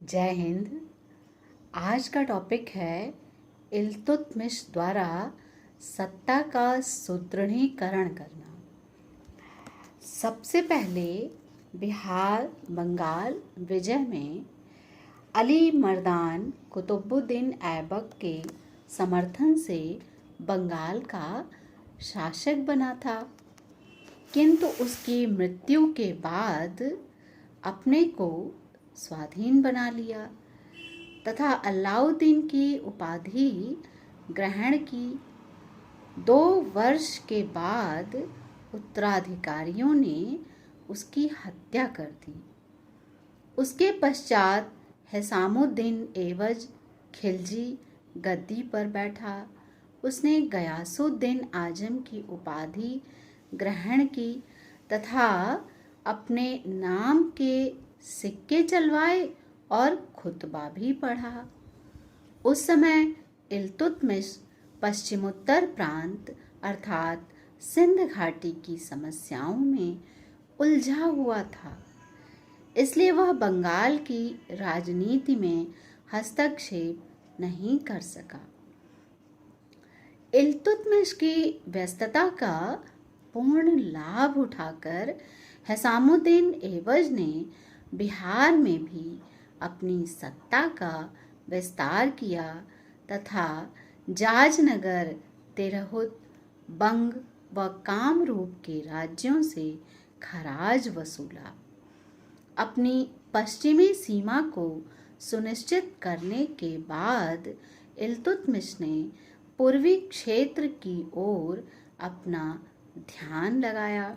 जय हिंद। आज का टॉपिक है इल्तुतमिश द्वारा सत्ता का सुदृढ़ीकरण करना। सबसे पहले बिहार बंगाल विजय में अली मर्दान कुतुबुद्दीन ऐबक के समर्थन से बंगाल का शासक बना था, किंतु उसकी मृत्यु के बाद अपने को स्वाधीन बना लिया तथा अलाउद्दीन की उपाधि ग्रहण की। 2 वर्ष के बाद उत्तराधिकारियों ने उसकी हत्या कर दी। उसके पश्चात हिसामुद्दीन एवज खिलजी गद्दी पर बैठा। उसने गयासुद्दीन आजम की उपाधि ग्रहण की तथा अपने नाम के सिक्के चलवाए और खुतबा भी पढ़ा। उस समय इल्तुतमिश पश्चिमोत्तर प्रांत अर्थात सिंध घाटी की समस्याओं में उलझा हुआ था, इसलिए वह बंगाल की राजनीति में हस्तक्षेप नहीं कर सका। इल्तुतमिश की व्यस्तता का पूर्ण लाभ उठाकर हिसामुद्दीन एवज ने बिहार में भी अपनी सत्ता का विस्तार किया तथा जाजनगर, तिरहुत, बंग व कामरूप के राज्यों से खराज वसूला। अपनी पश्चिमी सीमा को सुनिश्चित करने के बाद इल्तुतमिश ने पूर्वी क्षेत्र की ओर अपना ध्यान लगाया।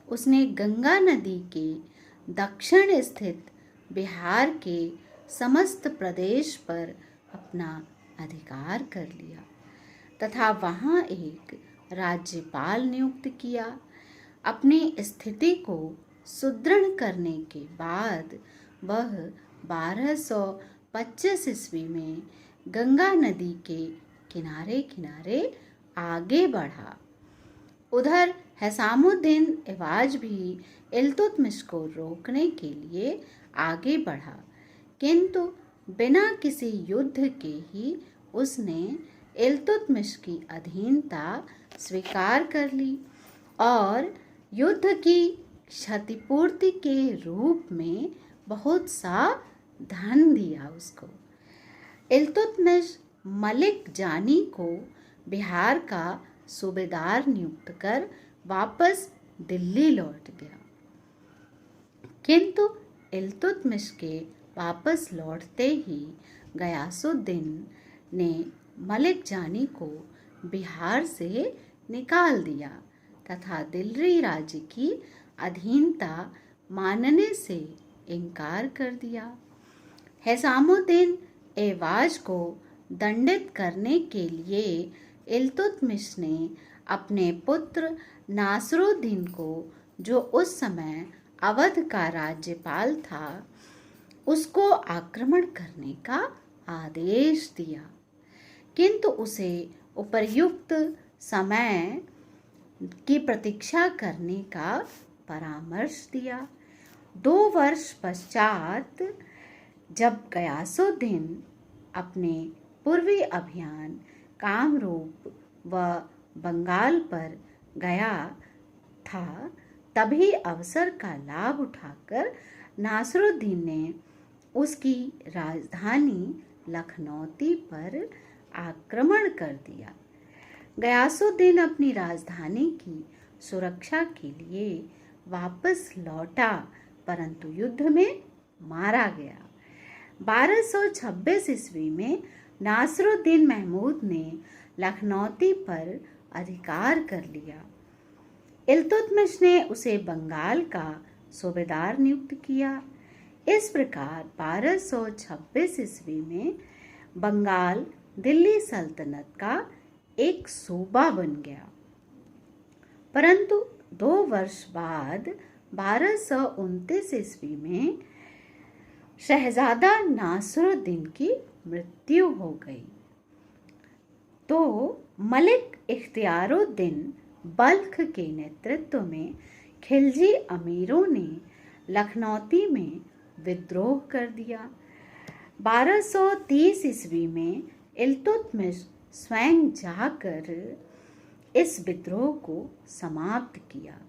उसने गंगा नदी के दक्षिण स्थित बिहार के समस्त प्रदेश पर अपना अधिकार कर लिया तथा वहां एक राज्यपाल नियुक्त किया। अपनी स्थिति को सुदृढ़ करने के बाद वह 1225 ईस्वी में गंगा नदी के किनारे किनारे आगे बढ़ा। उधर हिसामुद्दीन एवाज भी इल्तुतमिश को रोकने के लिए आगे बढ़ा, किंतु बिना किसी युद्ध के ही उसने इल्तुतमिश की अधीनता स्वीकार कर ली और युद्ध की क्षतिपूर्ति के रूप में बहुत सा धन दिया उसको। इल्तुतमिश मलिक जानी को बिहार का सूबेदार नियुक्त कर वापस दिल्ली लौट गया, किंतु इल्तुतमिश के वापस लौटते ही गयासुद्दीन ने मलिक जानी को बिहार से निकाल दिया तथा दिल्ली राज्य की अधीनता मानने से इनकार कर दिया। हिसामुद्दीन एवाज को दंडित करने के लिए इल्तुतमिश ने अपने पुत्र नासरुद्दीन को, जो उस समय अवध का राज्यपाल था, उसको आक्रमण करने का आदेश दिया, किंतु उसे उपर्युक्त समय की प्रतीक्षा करने का परामर्श दिया। 2 वर्ष पश्चात जब गयासुद्दीन अपने पूर्वी अभियान कामरूप व बंगाल पर गया था, तभी अवसर का लाभ उठाकर नासरुद्दीन ने उसकी राजधानी लखनौती पर आक्रमण कर दिया। गयासुद्दीन अपनी राजधानी की सुरक्षा के लिए वापस लौटा, परंतु युद्ध में मारा गया। 1226 ईस्वी में नासरुद्दीन महमूद ने लखनौती पर अधिकार कर लिया। इल्तुतमिश ने उसे बंगाल का सूबेदार नियुक्त किया। इस प्रकार 1226 ईस्वी में बंगाल दिल्ली सल्तनत का एक सूबा बन गया, परंतु 2 वर्ष बाद 1229 ईस्वी में शहजादा नासरुद्दीन की मृत्यु हो गई, तो मलिक इख्तियारुद्दीन बल्ख के नेतृत्व में खिलजी अमीरों ने लखनौती में विद्रोह कर दिया। 1230 ईस्वी में इल्तुतमिश स्वयं जाकर इस विद्रोह को समाप्त किया।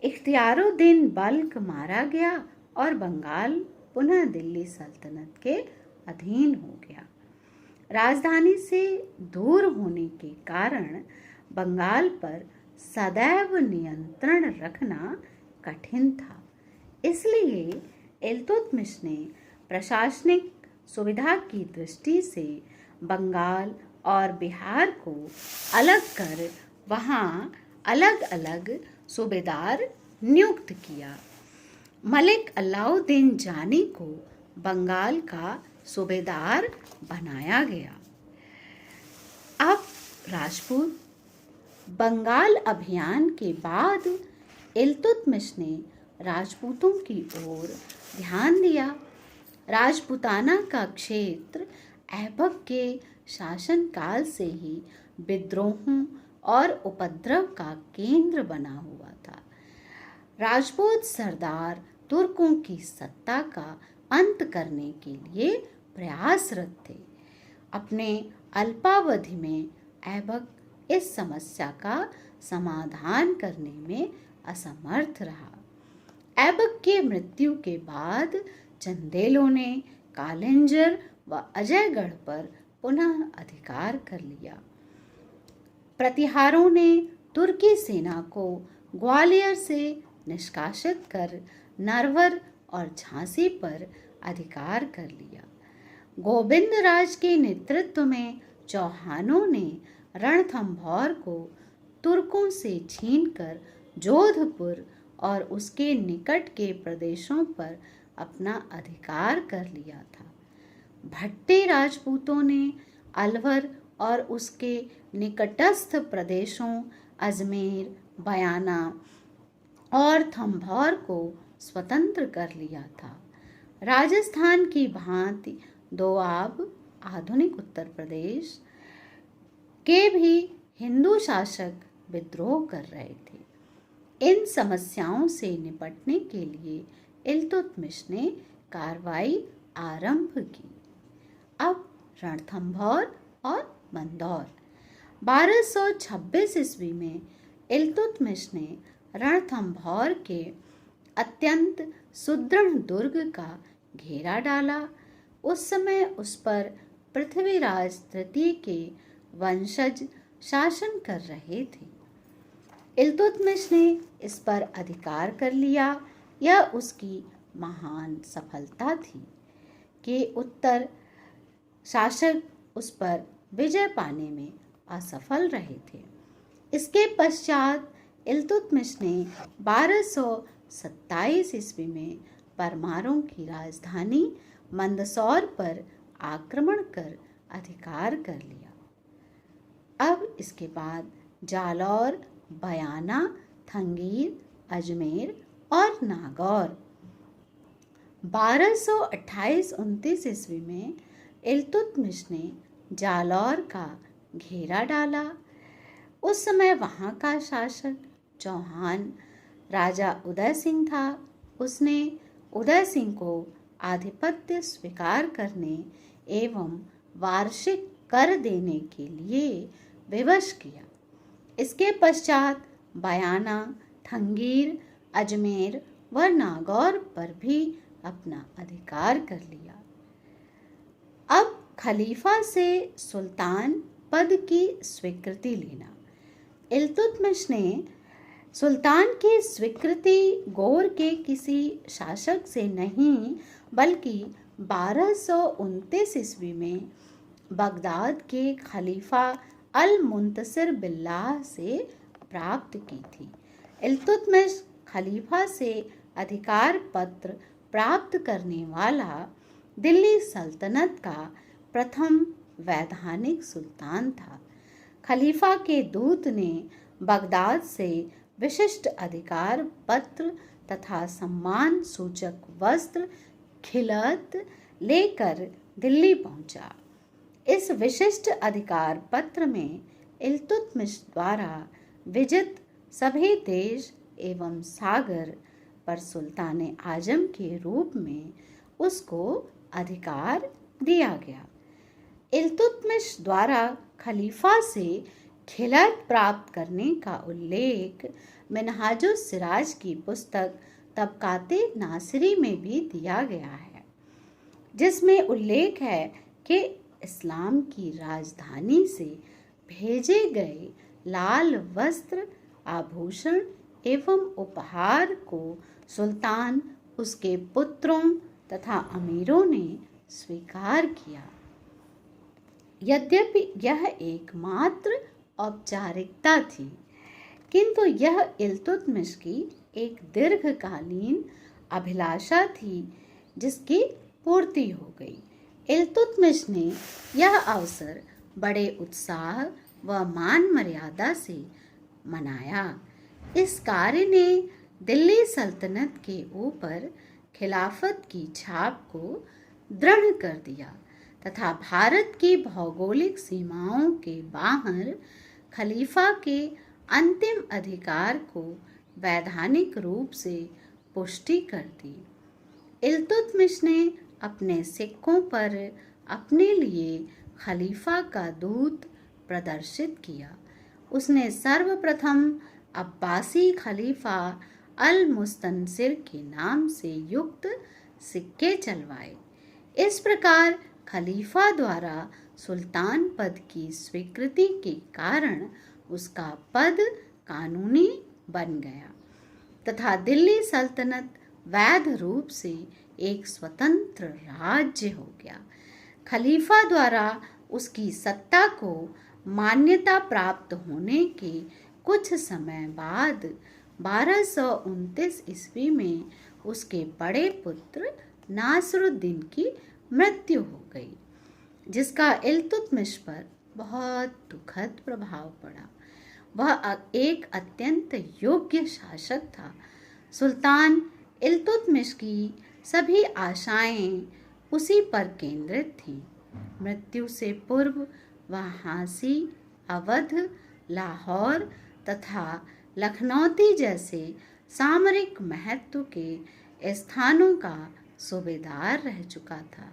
इख्तियारुद्दीन बल्ख मारा गया और बंगाल पुनः दिल्ली सल्तनत के अधीन हो गया। राजधानी से दूर होने के कारण बंगाल पर सदैव नियंत्रण रखना कठिन था। इसलिए इल्तुतमिश ने प्रशासनिक सुविधा की दृष्टि से बंगाल और बिहार को अलग कर वहाँ अलग अलग सूबेदार नियुक्त किया। मलिक अलाउद्दीन जानी को बंगाल का सूबेदार बनाया गया। अब राजपूत बंगाल अभियान के बाद इल्तुतमिश ने राजपूतों की ओर ध्यान दिया। राजपूताना का क्षेत्र ऐबक के शासनकाल से ही विद्रोहों और उपद्रव का केंद्र बना हुआ था। राजपूत सरदार तुर्कों की सत्ता का अंत करने के लिए प्रयासरत थे। अपने अल्पावधि में ऐबक इस समस्या का समाधान करने में असमर्थ रहा। ऐबक के मृत्यु के बाद चंदेलों ने कालिंजर व अजयगढ़ पर पुनः अधिकार कर लिया। प्रतिहारों ने तुर्की सेना को ग्वालियर से निष्कासित कर नरवर और झांसी पर अधिकार कर लिया। गोविंद राज के नेतृत्व में चौहानों ने रणथंभौर को तुर्कों से छीनकर जोधपुर और उसके निकट के प्रदेशों पर अपना अधिकार कर लिया था। भट्टी राजपूतों ने अलवर और उसके निकटस्थ प्रदेशों अजमेर, बयाना और थंभौर को स्वतंत्र कर लिया था। राजस्थान की भांति दोआब, आधुनिक उत्तर प्रदेश के भी हिंदू शासक विद्रोह कर रहे थे। इन समस्याओं से निपटने के लिए इल्तुतमिश ने कार्रवाई आरंभ की। अब रणथंभौर और मंदौर। 1226 ईस्वी में इल्तुतमिश ने रणथंभौर के अत्यंत सुदृढ़ दुर्ग का घेरा डाला। उस समय उस पर पृथ्वीराज तृतीय के वंशज शासन कर रहे थे। इल्तुतमिश ने इस पर अधिकार कर लिया। यह उसकी महान सफलता थी कि उत्तर शासक उस पर विजय पाने में असफल रहे थे। इसके पश्चात इल्तुतमिश ने 1227 ईस्वी में परमारों की राजधानी मंदसौर पर आक्रमण कर अधिकार कर लिया। अब इसके बाद जालौर, बयाना, थंगीर, अजमेर और नागौर। 1228-29 ईस्वी में इल्तुतमिश ने जालौर का घेरा डाला। उस समय वहाँ का शासक चौहान राजा उदय सिंह था। उसने उदय सिंह को आधिपत्य स्वीकार करने एवं वार्षिक कर देने के लिए विवश किया। इसके पश्चात बयाना, थंगीर, अजमेर व नागौर पर भी अपना अधिकार कर लिया। अब खलीफा से सुल्तान पद की स्वीकृति लेना। इल्तुतमिश ने सुल्तान की स्वीकृति गौर के किसी शासक से नहीं बल्कि 1229 ईस्वी में बगदाद के खलीफा अल मुंतसिर बिल्लाह से प्राप्त की थी। इल्तुतमिश खलीफा से अधिकार पत्र प्राप्त करने वाला दिल्ली सल्तनत का प्रथम वैधानिक सुल्तान था। खलीफा के दूत ने बगदाद से विशिष्ट अधिकार पत्र तथा सम्मान सूचक वस्त्र खिलत लेकर दिल्ली पहुंचा। इस विशिष्ट अधिकार पत्र में इल्तुतमिश द्वारा विजित सभी देश एवं सागर पर सुल्तान आजम के रूप में उसको अधिकार दिया गया। इल्तुतमिश द्वारा खलीफा से खिलत प्राप्त करने का उल्लेख मिनहाजुस सिराज की पुस्तक तबकाते नासिरी में भी दिया गया है, जिसमें उल्लेख है कि इस्लाम की राजधानी से भेजे गए लाल वस्त्र, आभूषण एवं उपहार को सुल्तान, उसके पुत्रों तथा अमीरों ने स्वीकार किया। यद्यपि यह एकमात्र औपचारिकता थी, किंतु यह इल्तुतमिश की एक दीर्घकालीन अभिलाषा थी जिसकी पूर्ति हो गई। इल्तुतमिश ने यह अवसर बड़े उत्साह व मान मर्यादा से मनाया। इस कार्य ने दिल्ली सल्तनत के ऊपर खिलाफत की छाप को दृढ़ कर दिया तथा भारत की भौगोलिक सीमाओं के बाहर खलीफा के अंतिम अधिकार को वैधानिक रूप से पुष्टि कर दी। इल्तुतमिश ने अपने सिक्कों पर अपने लिए खलीफा का दूत प्रदर्शित किया। उसने सर्वप्रथम अब्बासी खलीफा अल मुस्तनसिर के नाम से युक्त सिक्के चलवाए। इस प्रकार खलीफा द्वारा सुल्तान पद की स्वीकृति के कारण उसका पद कानूनी बन गया तथा दिल्ली सल्तनत वैध रूप से एक स्वतंत्र राज्य हो गया। खलीफा द्वारा उसकी सत्ता को मान्यता प्राप्त होने के कुछ समय बाद 1229 ईस्वी में उसके बड़े पुत्र नासरुद्दीन की मृत्यु हो गई, जिसका इल्तुतमिश पर बहुत दुखद प्रभाव पड़ा। वह एक अत्यंत योग्य शासक था। सुल्तान इल्तुतमिश की सभी आशाएं उसी पर केंद्रित थीं। मृत्यु से पूर्व वह झांसी, अवध, लाहौर तथा लखनौती जैसे सामरिक महत्व के स्थानों का सूबेदार रह चुका था।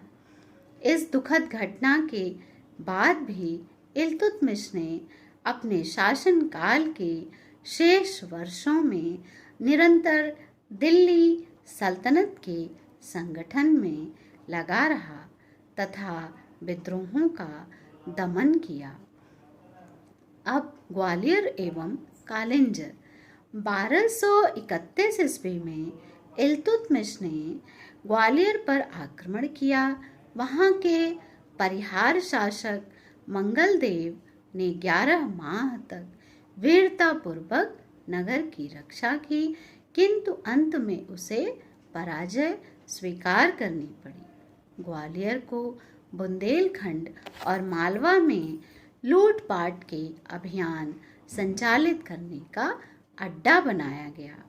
इस दुखद घटना के बाद भी इल्तुतमिश ने अपने शासनकाल के शेष वर्षों में निरंतर दिल्ली सल्तनत के संगठन में लगा रहा तथा विद्रोहों का दमन किया। अब ग्वालियर एवं कालिंजर। 1231 ईस्वी में इल्तुतमिश ने ग्वालियर पर आक्रमण किया। वहाँ के परिहार शासक मंगलदेव ने 11 माह तक वीरतापूर्वक नगर की रक्षा की, किंतु अंत में उसे पराजय स्वीकार करनी पड़ी। ग्वालियर को बुंदेलखंड और मालवा में लूटपाट के अभियान संचालित करने का अड्डा बनाया गया।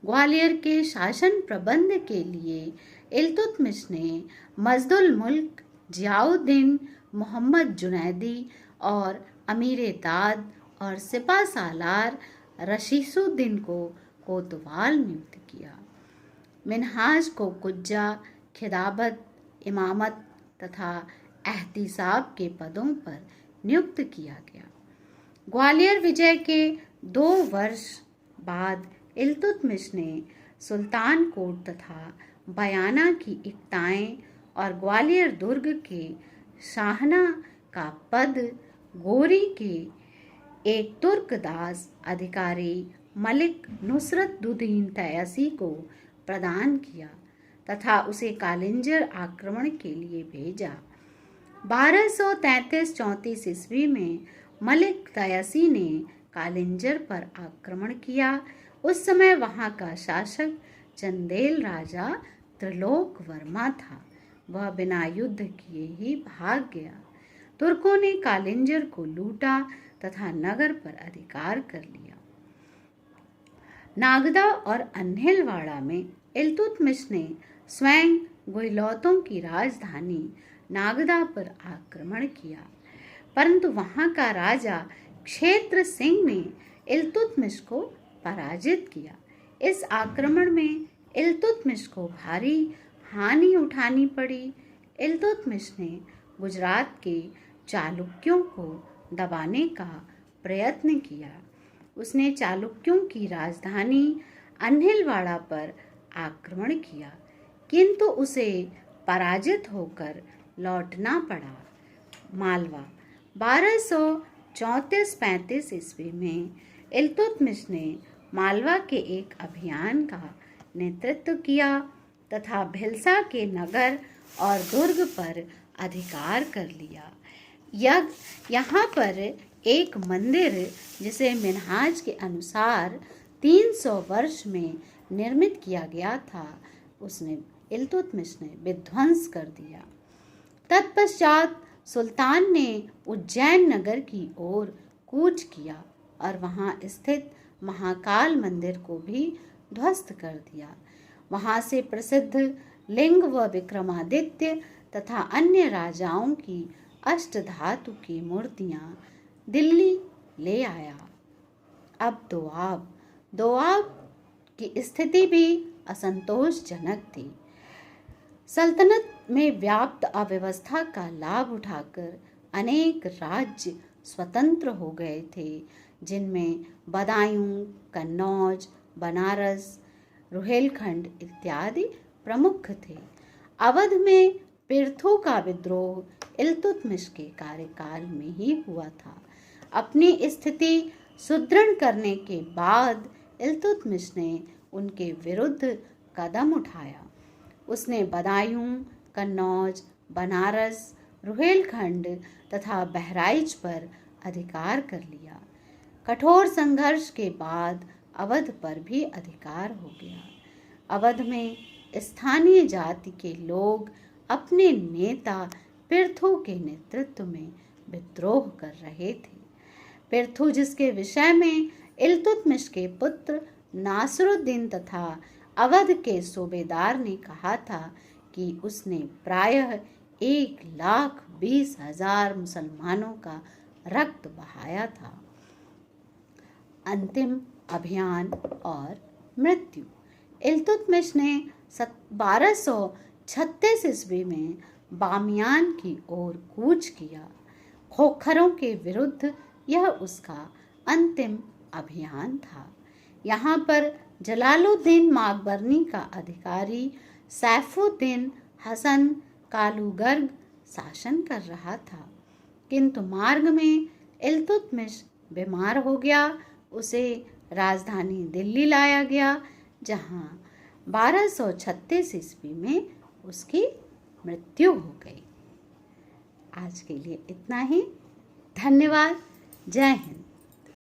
ग्वालियर के शासन प्रबंध के लिए इल्तुतमिश ने मजदुल मुल्क जियाउद्दीन, मोहम्मद जुनैदी और अमीर दाद और सिपा सालार रशीसुद्दीन को कोतवाल नियुक्त किया। मिनहाज को कुज्जा, खिदाबत, इमामत तथा एहतिसाब के पदों पर नियुक्त किया गया। ग्वालियर विजय के 2 वर्ष बाद इल्तुतमिश ने सुल्तानकोट तथा बयाना की इक्ताएं और ग्वालियर दुर्ग के शाहना का पद गोरी के एक तुर्कदास अधिकारी मलिक नुसरतुद्दीन तैयसी को प्रदान किया तथा उसे कालिंजर आक्रमण के लिए भेजा। 1233-34 ईस्वी में मलिक तैयसी ने कालिंजर पर आक्रमण किया। उस समय वहाँ का शासक चंदेल राजा त्रिलोक वर्मा था। वह बिना युद्ध किए ही भाग गया। तुर्कों ने कालिंजर को लूटा तथा नगर पर अधिकार कर लिया। नागदा और अन्हिलवाड़ा में इल्तुतमिश ने स्वयं गुइलौतों की राजधानी नागदा पर आक्रमण किया, परंतु वहां का राजा क्षेत्र सिंह ने इल्तुतमिश को पराजित किया। इस आक्रमण में इल्तुतमिश को भारी हानि उठानी पड़ी। इल्तुतमिश ने गुजरात के चालुक्यों को दबाने का प्रयत्न किया। उसने चालुक्यों की राजधानी अन्हिलवाड़ा पर आक्रमण किया, किंतु उसे पराजित होकर लौटना पड़ा। मालवा 1234-35 ईस्वी में इल्तुतमिश ने मालवा के एक अभियान का नेतृत्व किया तथा भिलसा के नगर और दुर्ग पर अधिकार कर लिया। यहाँ पर एक मंदिर जिसे मिन्हाज के अनुसार 300 वर्ष में निर्मित किया गया था, उसने इल्तुतमिश ने विध्वंस कर दिया। तत्पश्चात सुल्तान ने उज्जैन नगर की ओर कूच किया और वहां स्थित महाकाल मंदिर को भी ध्वस्त कर दिया। वहां से प्रसिद्ध लिंग व विक्रमादित्य तथा अन्य राजाओं की अष्टधातु की मूर्तियां दिल्ली ले आया। अब दोआब की स्थिति भी असंतोषजनक थी। सल्तनत में व्याप्त अव्यवस्था का लाभ उठाकर अनेक राज्य स्वतंत्र हो गए थे, जिनमें बदायूं, कन्नौज, बनारस, रुहेलखंड इत्यादि प्रमुख थे। अवध में पिर्थों का विद्रोह इल्तुतमिश के कार्यकाल में ही हुआ था। अपनी स्थिति सुदृढ़ करने के बाद इल्तुतमिश ने उनके विरुद्ध कदम उठाया। उसने बदायूं, कन्नौज, बनारस, रुहेलखंड तथा बहराइच पर अधिकार कर लिया। कठोर संघर्ष के बाद अवध पर भी अधिकार हो गया। अवध में स्थानीय जाति के लोग अपने नेता पिर्थू के नेतृत्व में विद्रोह कर रहे थे। पिर्थू, जिसके विषय में इल्तुतमिश के पुत्र नासरुद्दीन तथा अवध के सूबेदार ने कहा था कि उसने प्रायः 1,20,000 मुसलमानों का रक्त बहाया था। अंतिम अभियान और मृत्यु। इल्तुतमिश ने 1236 ईस्वी में बामियान की ओर कूच किया। खोखरों के विरुद्ध यह उसका अंतिम अभियान था। यहाँ पर जलालुद्दीन माकबरनी का अधिकारी सैफुद्दीन हसन कालूगर्ग शासन कर रहा था, किंतु मार्ग में इल्तुतमिश बीमार हो गया। उसे राजधानी दिल्ली लाया गया, जहाँ 1236 ईस्वी में उसकी मृत्यु हो गई। आज के लिए इतना ही। धन्यवाद। जय हिंद।